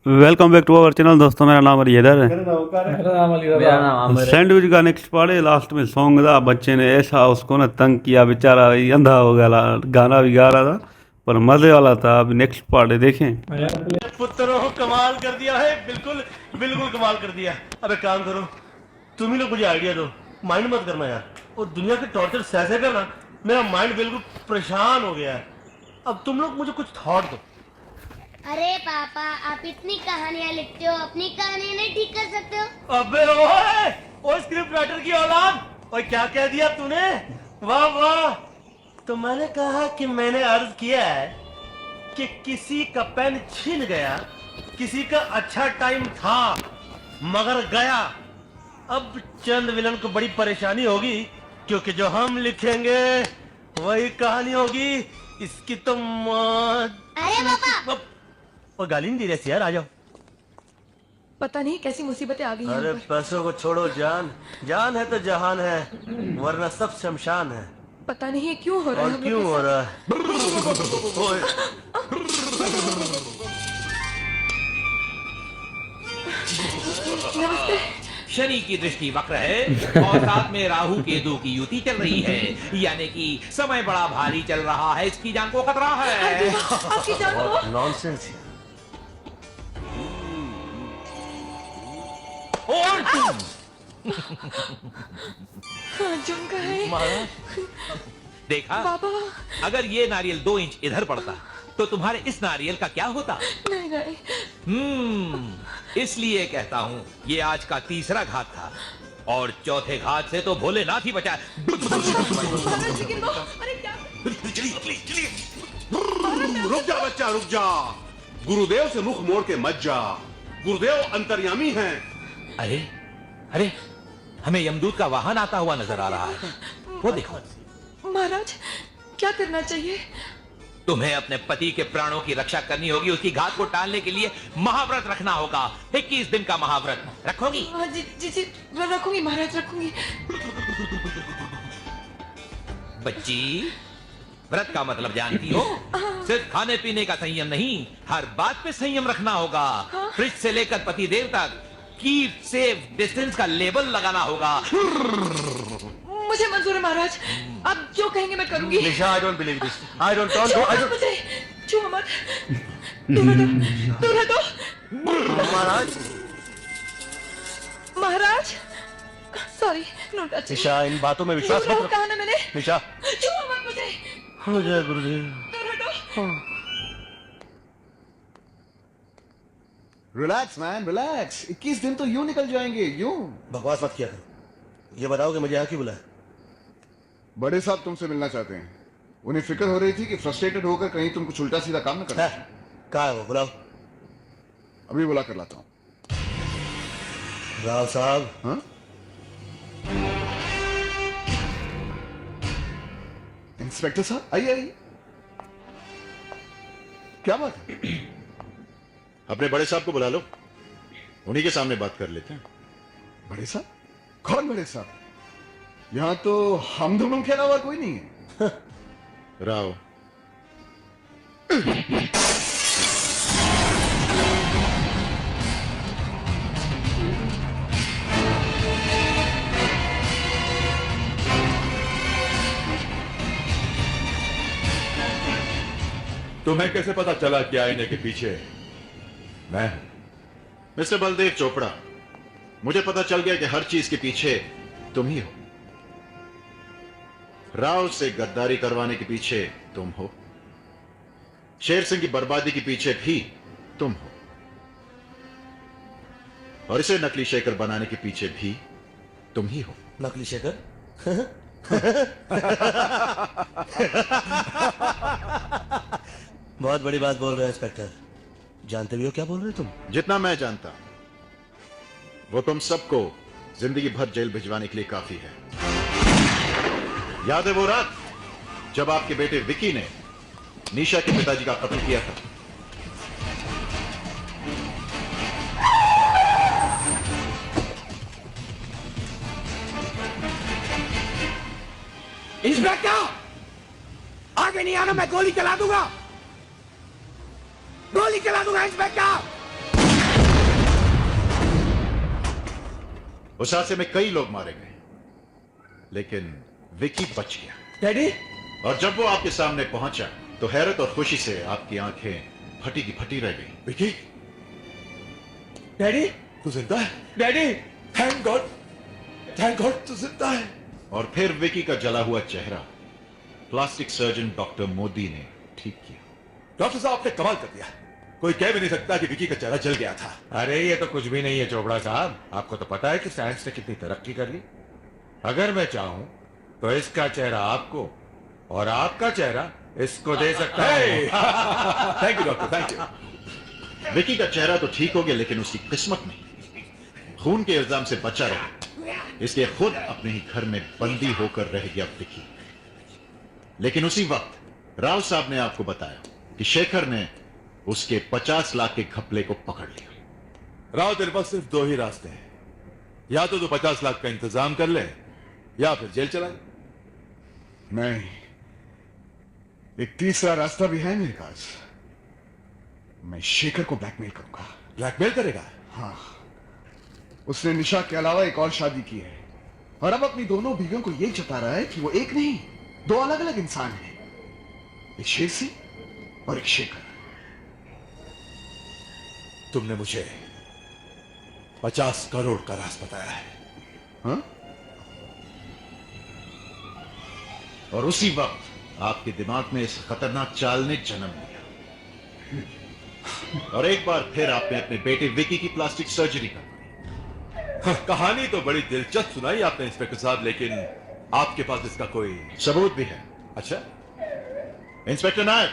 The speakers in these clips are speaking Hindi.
Welcome back to our channel दोस्तों। मेरा नाम अली हैदर है। मेरा नाम आमिर है। सैंडविच का नेक्स्ट पार्ट है। लास्ट में सॉन्ग था, बच्चे ने ऐसा उसको ना तंग किया, बेचारा ये अंधा हो गया। गाना भी गा रहा था पर मजे वाला था। अभी नेक्स्ट पार्ट है, देखें। पुत्रों कमाल कर दिया है, बिल्कुल बिल्कुल कमाल कर दिया। अब एक काम करो, तुम ही लोग मुझे आइडिया दो, माइंड मत करना यार। और दुनिया के टॉर्चर सहसे करना, मेरा माइंड बिल्कुल परेशान हो गया है। अब तुम लोग मुझे कुछ थॉट दो। अरे पापा, आप इतनी कहानियां लिखते हो, अपनी कहानी नहीं ठीक कर सकते हो? अबे ओए, ओ स्क्रिप्ट राइटर की औलाद, ओए क्या कह दिया तूने? वाह वाह। तो मैंने कहा कि मैंने अर्ज किया है कि किसी का पेन छीन गया, किसी का अच्छा टाइम था मगर गया। अब चंद विलन को बड़ी परेशानी होगी, क्योंकि जो हम लिखेंगे वही कहानी होगी। इसकी तो मौत। अरे पापा, और गाली नहीं दे रही यार, आ जाओ। पता नहीं कैसी मुसीबतें आ गई हैं अरे यहाँ पर। पैसों को छोड़ो जान, जान है तो जहान है, वरना सब शमशान है। पता नहीं ये क्यों हो रहा है और हम क्यों लोग हो के रहा है? ओए, साथ। नमस्ते। शनि की दृष्टि वक्र है और साथ में राहु केतु की युति चल रही है, यानी कि समय बड़ा भारी चल रहा है, इसकी जान को खतरा है। आपकी जान को। नॉनसेंस। और तुम हाँ, झुमका है। महाराज, देखा, बाबा। अगर ये नारियल 2 इंच इधर पड़ता तो तुम्हारे इस नारियल का क्या होता? नहीं नहीं। इसलिए कहता हूँ ये आज का तीसरा घात था और चौथे घात से तो भोलेनाथ ही बचा। बाबा जी गिन दो। अरे क्या? रुक जा बच्चा, रुक जा। गुरुदेव से मुख मोड़ के मत जा, गुरुदेव अंतर्यामी हैं। अरे अरे, हमें यमदूत का वाहन आता हुआ नजर आ रहा है, वो देखो। महाराज, क्या करना चाहिए? तुम्हें अपने पति के प्राणों की रक्षा करनी होगी। उसकी घात को टालने के लिए महाव्रत रखना होगा। 21 दिन का महाव्रत रखोगी? हाँ जी जी जी, रखूंगी महाराज, रखूंगी। बच्ची, व्रत का मतलब जानती हो? सिर्फ खाने पीने का संयम नहीं, हर बात पे संयम रखना होगा। फ्रिज से लेकर पति देव तक कीप सेफ डिस्टेंस का लेबल लगाना होगा। मुझे मंजूर है महाराज, आप जो कहेंगे मैं करूंगी। Nisha, I don't believe this. I don't मुझे छुओ मत। दूर हटो, दूर हटो। महाराज। महाराज, सॉरी, नो टच। निशा, इन बातों में विश्वास मत रखो। कहा ना मैंने। निशा, छुओ मत मुझे। हो जाए गुरुदेव। दूर हटो। Relax man, relax. 21 दिन तो यूं निकल जाएंगे, यूं। बकवास मत किया करो। ये बताओ कि मुझे यहाँ क्यों बुलाया? बड़े साहब तुमसे मिलना चाहते हैं। उन्हें फिक्र हो रही थी कि फ्रस्ट्रेटेड होकर कहीं तुम कुछ उल्टा सीधा काम न कर। कहा है वो? बुलाओ। अभी बुला कर लाता हूँ। राव साहब। हाँ? इंस्पेक्टर साहब, आइए आइए। क्या बात है? अपने बड़े साहब को बुला लो, उन्हीं के सामने बात कर लेते हैं। बड़े साहब? कौन बड़े साहब? यहाँ तो हम दोनों के अलावा कोई नहीं है। राव, तुम्हें कैसे पता चला कि आईने के पीछे मैं हूं? मिस्टर बलदेव चोपड़ा, मुझे पता चल गया कि हर चीज के पीछे तुम ही हो। राव से गद्दारी करवाने के पीछे तुम हो, शेर सिंह की बर्बादी के पीछे भी तुम हो, और इसे नकली शेखर बनाने के पीछे भी तुम ही हो। नकली शेखर? बहुत बड़ी बात बोल रहे हो इंस्पेक्टर। जानते भी हो क्या बोल रहे हो तुम? जितना मैं जानता वो तुम सबको जिंदगी भर जेल भिजवाने के लिए काफी है। याद है वो रात जब आपके बेटे विकी ने निशा के पिताजी का कत्ल किया था? इंस्पेक्टर, आगे नहीं आना, मैं गोली चला दूंगा। गोली चला दूंगा इंस्पेक्टर। उस हादसे में कई लोग मारे गए, लेकिन विकी बच गया। डैडी, और जब वो आपके सामने पहुंचा तो हैरत और खुशी से आपकी आंखें फटी की फटी रह गई। विकी, डैडी, तू जिंदा है? डैडी, थैंक गॉड तू जिंदा है। और फिर विकी का जला हुआ चेहरा प्लास्टिक सर्जन डॉक्टर मोदी ने ठीक किया। डॉक्टर साहब आपने कमाल कर दिया, कोई कह भी नहीं सकता कि विकी का चेहरा जल गया था। अरे ये तो कुछ भी नहीं है चोपड़ा साहब, आपको तो पता है कि साइंस ने कितनी तरक्की कर ली। अगर मैं चाहूं तो इसका चेहरा आपको और आपका चेहरा इसको दे सकता है। Thank you doctor, thank you. Vicky का चेहरा तो ठीक हो गया, लेकिन उसकी किस्मत नहीं। खून के इल्जाम से बचा रहा, इसलिए खुद अपने ही घर में बंदी होकर रह गया विकी। लेकिन उसी वक्त राव साहब ने आपको बताया कि शेखर ने उसके 50 लाख के घपले को पकड़ लिया। राव, तेरे पास सिर्फ दो ही रास्ते हैं, या तो तू 50 लाख का इंतजाम कर ले या फिर जेल चला जा। नहीं, एक तीसरा रास्ता भी है मेरे पास। मैं शेखर को ब्लैकमेल करूंगा। ब्लैकमेल करेगा? हाँ, उसने निशा के अलावा एक और शादी की है और अब अपनी दोनों बीवियों को यह जता रहा है कि वो एक नहीं, दो अलग अलग इंसान हैं, एक शेर सिंह और एक शेखर। तुमने मुझे 50 करोड़ का राज बताया है। हाँ? और उसी वक्त आपके दिमाग में इस खतरनाक चाल ने जन्म लिया और एक बार फिर आपने अपने बेटे विकी की प्लास्टिक सर्जरी कर दी। कहानी तो बड़ी दिलचस्प सुनाई आपने इंस्पेक्टर साहब, लेकिन आपके पास इसका कोई सबूत भी है। अच्छा, इंस्पेक्टर नायक,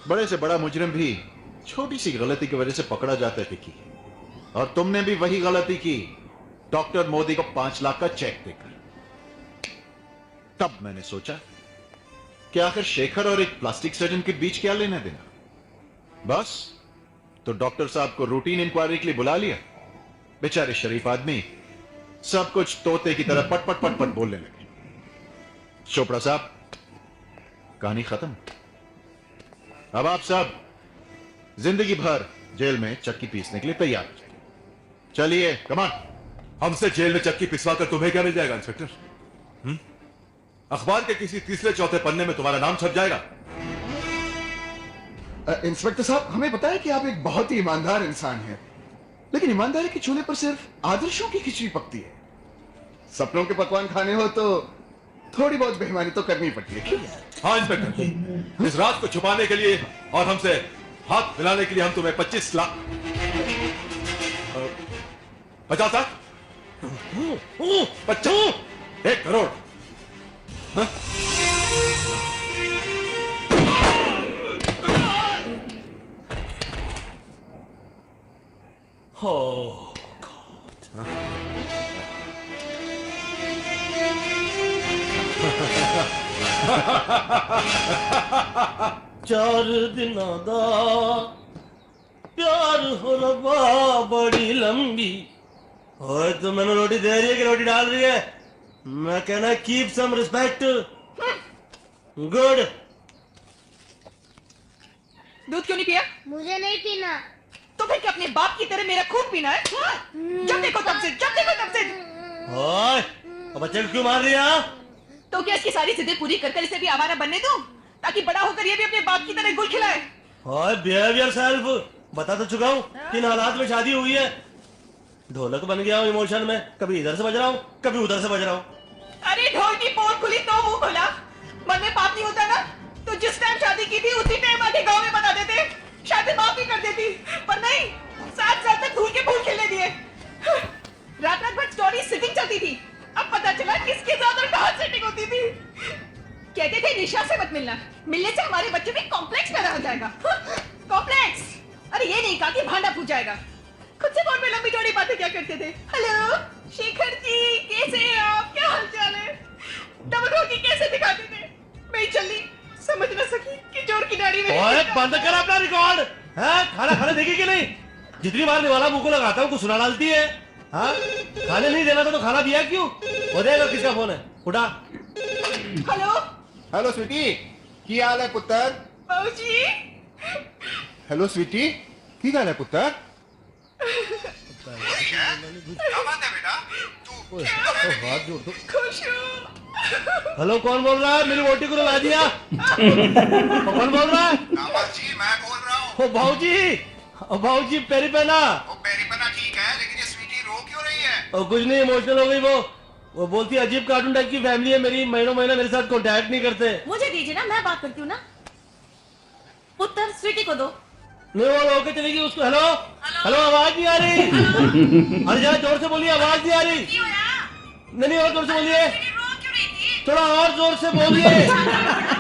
बड़े से बड़ा मुजरिम भी छोटी सी गलती की वजह से पकड़ा जाता है विकी, और तुमने भी वही गलती की डॉक्टर मोदी को 5 लाख का चेक देकर। तब मैंने सोचा कि आखिर शेखर और एक प्लास्टिक सर्जन के बीच क्या लेना देना। बस तो डॉक्टर साहब को रूटीन इंक्वायरी के लिए बुला लिया। बेचारे शरीफ आदमी सब कुछ तोते की तरह पट पट पट पट बोलने लगे। चोपड़ा साहब, कहानी खत्म। अब आप सब जिंदगी भर जेल में चक्की पीसने के लिए तैयार हो जाइए। चलिए, कमान। हमसे जेल में चक्की पिसवा कर तुम्हें क्या मिल जाएगा इंस्पेक्टर? अखबार के किसी तीसरे चौथे पन्ने में तुम्हारा नाम छप जाएगा। इंस्पेक्टर साहब, हमें पता है कि आप एक बहुत ही ईमानदार इंसान हैं, लेकिन ईमानदारी के चूल्हे पर सिर्फ आदर्शों की खिचड़ी पकती है। सपनों के पकवान खाने हो तो थोड़ी बहुत बेईमानी तो करनी पड़ती है। क्यों? हाँ इंस्पेक्टर, इस रात को छुपाने के लिए और हमसे हाथ मिलाने के लिए हम तुम्हें 25 लाख 50 लाख 1 करोड़ हाँ? Oh, चार दिनों दा प्यार हो रबा बड़ी लंबी। ओए, तो मैंने रोटी दे रही है कि रोटी डाल रही है? मैं कहना कीप सम रिस्पेक्ट। गुड। दूध क्यों नहीं पिया? मुझे नहीं पीना। तो फिर क्या अपने बाप की तरह मेरा खून पीना है? जब देखो तब से, जब देखो तब से। ओए, अब बच्चे को क्यों मार रही है? तो क्या इसकी सारी जिद्दें पूरी कर इसे भी आवारा बनने दूं, ताकि बड़ा होकर ये भी अपने बाप की तरह गुल खिलाए? ओए, बिहेव योरसेल्फ। बता तो चुका हूँ किन हालात में शादी हुई है। ढोलक बन गया हूँ इमोशन में, कभी इधर से बज रहा हूँ, कभी उधर से बज रहा हूँ। अरे ढोल की पोल खुली तो मुंह खोला। मन में पाप नहीं होता ना, तो जिस टाइम शादी की थी उसी टाइम आके गांव में बता देते, शादी माफ भी कर देती। पर नहीं, 7 साल तक धूल के फूल खिलने दिए। रात रात भर स्टोरी सिटिंग चलती थी। अब पता चला किसके साथ और कहां सेटिंग होती थी। कहते थे निशा से मत मिलना, मिलने से हमारे बच्चे में कॉम्प्लेक्स पैदा हो जाएगा। कॉम्प्लेक्स? अरे ये नहीं कहा कि भांडा फूट जाएगा। खुद से फोन में लंबी चौड़ी बातें क्या करते थे। हेलो शेखर जी, कैसे हैं आप, क्या हाल चाल है? डबल रोटी कैसे दिखाते थे। मैं चली समझ न सकी कि जोर की नाड़ी में। ओए, बंद कर अपना रिकॉर्ड। हाँ, खाना खाने देगी कि नहीं? जितनी बार निवाला मुंह को लगाता हूँ कुछ सुना डालती है। हाँ, खाने नहीं देना था तो खाना दिया क्यों? हो जाएगा। किसका फोन है? उठा। हेलो हेलो स्वीटी, की हाल है पुत्र? बाबूजी हेलो स्वीटी की गल है पुत्र खुश हूँ। हेलो, कौन बोल रहा है? मेरी वोटी को ला दिया। कौन बोल रहा है? जी मैं बोल रहा हूँ। ओ भाऊजी पेरी पहना। पेरीपना ठीक है, लेकिन ये स्वीटी रो क्यों रही है? और कुछ नहीं, इमोशनल हो गई वो बोलती है अजीब कार्टून टाइप की फैमिली है मेरी, महीनों महीना मेरे साथ कांटेक्ट नहीं करते। मुझे दीजिए ना, मैं बात करती हूँ ना। पुत्र स्वीटी को दो। नहीं, वो रोके चलेगी उसको। हेलो हेलो, आवाज नहीं आ रही। अरे जरा जोर से बोलिए, आवाज नहीं आ रही। नहीं, और जोर से बोलिए, थोड़ा और जोर से बोलिए,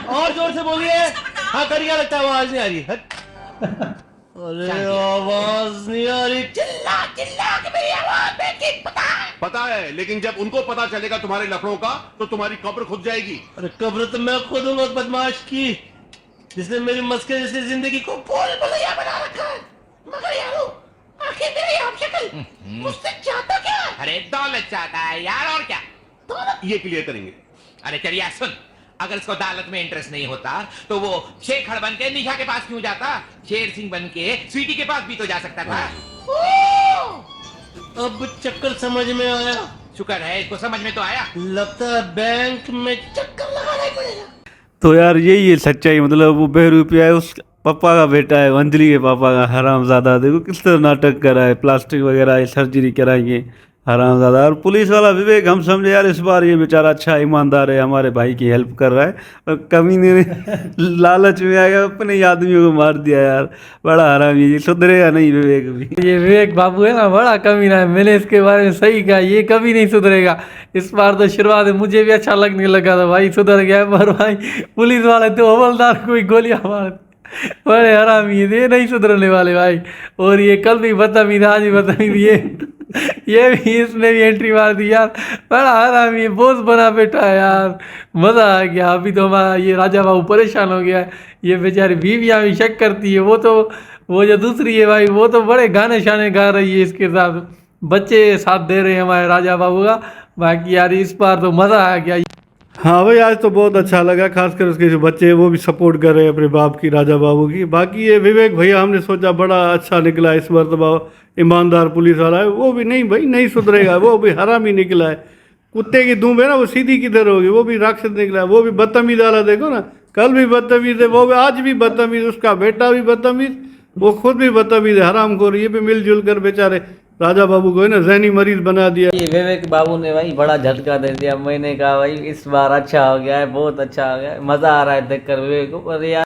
और जोर से बोलिए। हाँ, कर क्या लगता है आवाज नहीं आ रही? हट। अरे आवाज नहीं आ रही, चिल्ला चिल्ला के मेरी आवाज में किक पता है, लेकिन जब उनको पता चलेगा तुम्हारे लफड़ों का तो तुम्हारी कब्र खुद जाएगी। अरे कब्र तो मैं खुद हूँ उस बदमाश की, जिसने मेरी मस्के जैसी जिंदगी को बोल भुलैया बना रखा है। मगर यारो, आखिर मेरी आप शक्ल मुझसे चाहता क्या? अरे दौलत चाहता है यार, और क्या। ये क्लियर करेंगे। अरे चलिए सुन, अगर इसको अदालत में इंटरेस्ट नहीं होता तो वो शेखर बन के निशा के पास क्यों जाता? शेर सिंह बन के स्वीटी के पास भी तो जा सकता था। अब चक्कर समझ में आया। शुक्र है इसको समझ में तो आया। लगता है बैंक में चक्कर लगाना ही पड़ेगा। तो यार यही है सच्चाई, मतलब वो बहरूपिया है, उस पापा का बेटा है, अंजलि के पापा का हरामजादा। देखो किस तरह नाटक करा है, प्लास्टिक वगैरह सर्जरी कराएंगे, हरामजादा। और पुलिस वाला विवेक, हम समझे यार इस बार ये बेचारा अच्छा ईमानदार है, हमारे भाई की हेल्प कर रहा है, और कमीने ने लालच में आया अपने ही आदमियों को मार दिया यार। बड़ा हरामी, ये सुधरेगा नहीं विवेक भी। ये विवेक बाबू है ना, बड़ा कमीना है। मैंने इसके बारे में सही कहा, ये कभी नहीं सुधरेगा। इस बार तो शुरुआत में मुझे भी अच्छा लगने लगा था, भाई सुधर गया, पर भाई पुलिस वाले तो हवलदार को ही गोलियां मार, बड़े हरामी है, ये नहीं सुधरने वाले भाई। और ये कल भी बदतमीज, आज भी बदतमीज, ये भी इसने भी एंट्री मार दी यार। बड़ा हरामी है, बोझ बना बैठा है यार। मज़ा आ गया। अभी तो हमारा ये राजा बाबू परेशान हो गया है। ये बेचारी बीवियाँ भी शक करती है। वो जो दूसरी है भाई, वो तो बड़े गाने शाने गा रही है इसके साथ, बच्चे साथ दे रहे हैं हमारे राजा बाबू का। बाकी यार इस बार तो मज़ा आ गया। हाँ भाई, आज तो बहुत अच्छा लगा, खासकर उसके जो बच्चे हैं वो भी सपोर्ट कर रहे हैं अपने बाप की, राजा बाबू की। बाकी ये विवेक भैया हमने सोचा बड़ा अच्छा निकला इस मरतबा, ईमानदार पुलिस वाला है। वो भी नहीं भाई, नहीं सुधरेगा, वो भी हरामी निकला है। कुत्ते की दूम है ना, वो सीधी किधर होगी, वो भी राक्षस निकला है। वो भी बदतमीज वाला, देखो ना, कल भी बदतमीज है, वो भी आज भी बदतमीज, उसका बेटा भी बदतमीज, वो खुद भी बदतमीज है, हरामखोर। ये भी मिलजुल कर बेचारे राजा बाबू को है ना ज़हनी मरीज बना दिया। ये विवेक बाबू ने भाई बड़ा झटका दे दिया। मैंने कहा भाई इस बार अच्छा हो गया है, बहुत अच्छा हो गया है, मज़ा आ रहा है देखकर विवेक को। पर यार